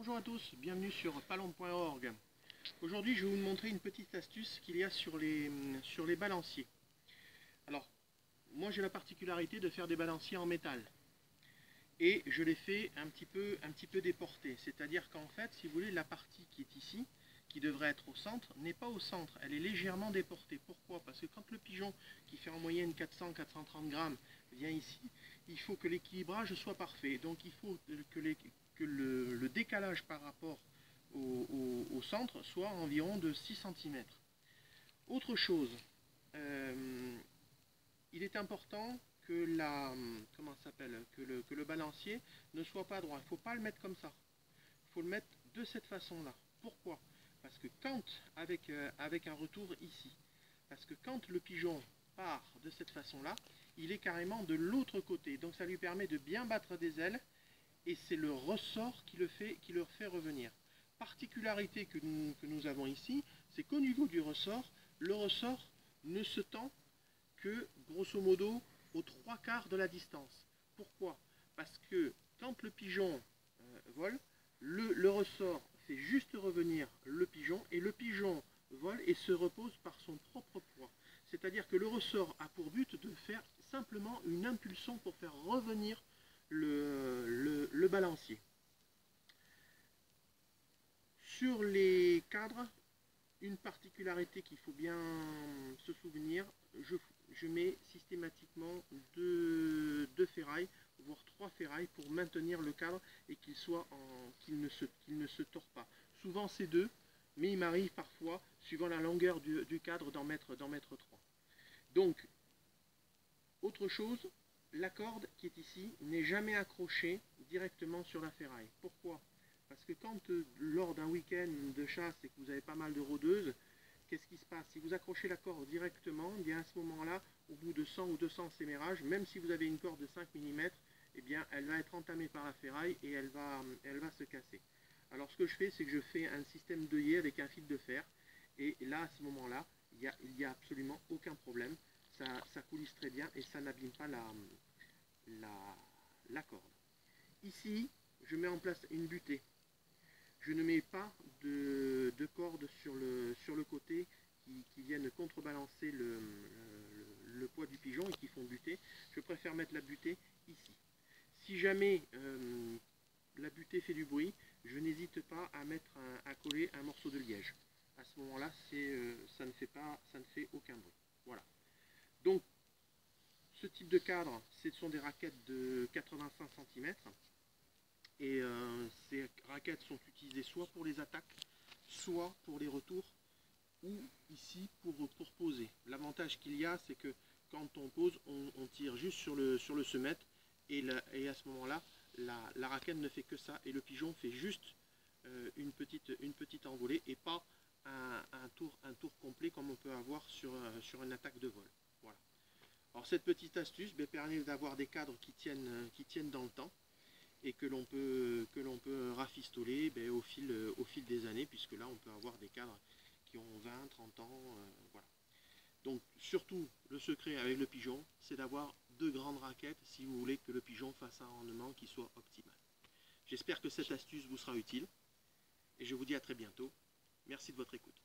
Bonjour à tous, bienvenue sur palombe.org. Aujourd'hui je vais vous montrer une petite astuce qu'il y a sur les balanciers. Alors, moi j'ai la particularité de faire des balanciers en métal. Et je les fais un petit peu déportés. C'est-à-dire qu'en fait, si vous voulez, la partie qui est ici, qui devrait être au centre, n'est pas au centre. Elle est légèrement déportée. Pourquoi? Parce que quand le pigeon, qui fait en moyenne 400-430 grammes, vient ici, il faut que l'équilibrage soit parfait. Donc il faut que le décalage par rapport au centre soit environ de 6 cm. Autre chose, il est important que le balancier ne soit pas droit. Il ne faut pas le mettre comme ça. Il faut le mettre de cette façon-là. Pourquoi? Parce que avec un retour ici, parce que quand le pigeon part de cette façon-là, il est carrément de l'autre côté. Donc ça lui permet de bien battre des ailes et c'est le ressort qui le fait revenir. Particularité que nous avons ici, c'est qu'au niveau du ressort, le ressort ne se tend que grosso modo aux 3/4 de la distance. Pourquoi? Parce que quand le pigeon vole, le ressort fait juste revenir le pigeon et le pigeon vole et se repose par son propre poids. C'est-à-dire que le ressort a pour but de faire simplement une impulsion pour faire revenir le balancier. Sur les cadres, une particularité qu'il faut bien se souvenir, je mets systématiquement deux ferrailles, voire 3 ferrailles pour maintenir le cadre et qu'il ne se tord pas. Souvent c'est 2, mais il m'arrive parfois, suivant la longueur du cadre, d'en mettre 3. Donc, autre chose, la corde qui est ici n'est jamais accrochée directement sur la ferraille. Pourquoi? Parce que quand, lors d'un week-end de chasse et que vous avez pas mal de rôdeuses, qu'est-ce qui se passe? Si vous accrochez la corde directement, eh bien à ce moment-là, au bout de 100 ou 200 sémérages, même si vous avez une corde de 5 mm, eh bien elle va être entamée par la ferraille et elle va se casser. Alors ce que je fais, c'est que je fais un système d'œillet avec un fil de fer, et là, à ce moment-là, il n'y a absolument aucun problème. Ça coulisse très bien et ça n'abîme pas la corde. Ici, je mets en place une butée. Je ne mets pas de corde sur le côté qui viennent contrebalancer le poids du pigeon et qui font buter. Je préfère mettre la butée ici. Si jamais la butée fait du bruit, je n'hésite pas à coller un morceau de liège. À ce moment-là, ça ne fait aucun bruit. Voilà. Donc, ce type de cadre, ce sont des raquettes de 85 cm. Et ces raquettes sont utilisées soit pour les attaques, soit pour les retours, ou ici pour poser. L'avantage qu'il y a, c'est que quand on pose, on tire juste sur le semette, et à ce moment-là, la raquette ne fait que ça, et le pigeon fait juste une petite envolée, et pas un tour complet comme on peut avoir sur une attaque de vol. Voilà. Alors cette petite astuce permet d'avoir des cadres qui tiennent dans le temps, et que l'on peut rafistoler au fil des années, puisque là on peut avoir des cadres qui ont 20, 30 ans, voilà. Donc surtout, le secret avec le pigeon, c'est d'avoir 2 grandes raquettes si vous voulez que le pigeon fasse un rendement qui soit optimal. J'espère que cette astuce vous sera utile, et je vous dis à très bientôt. Merci de votre écoute.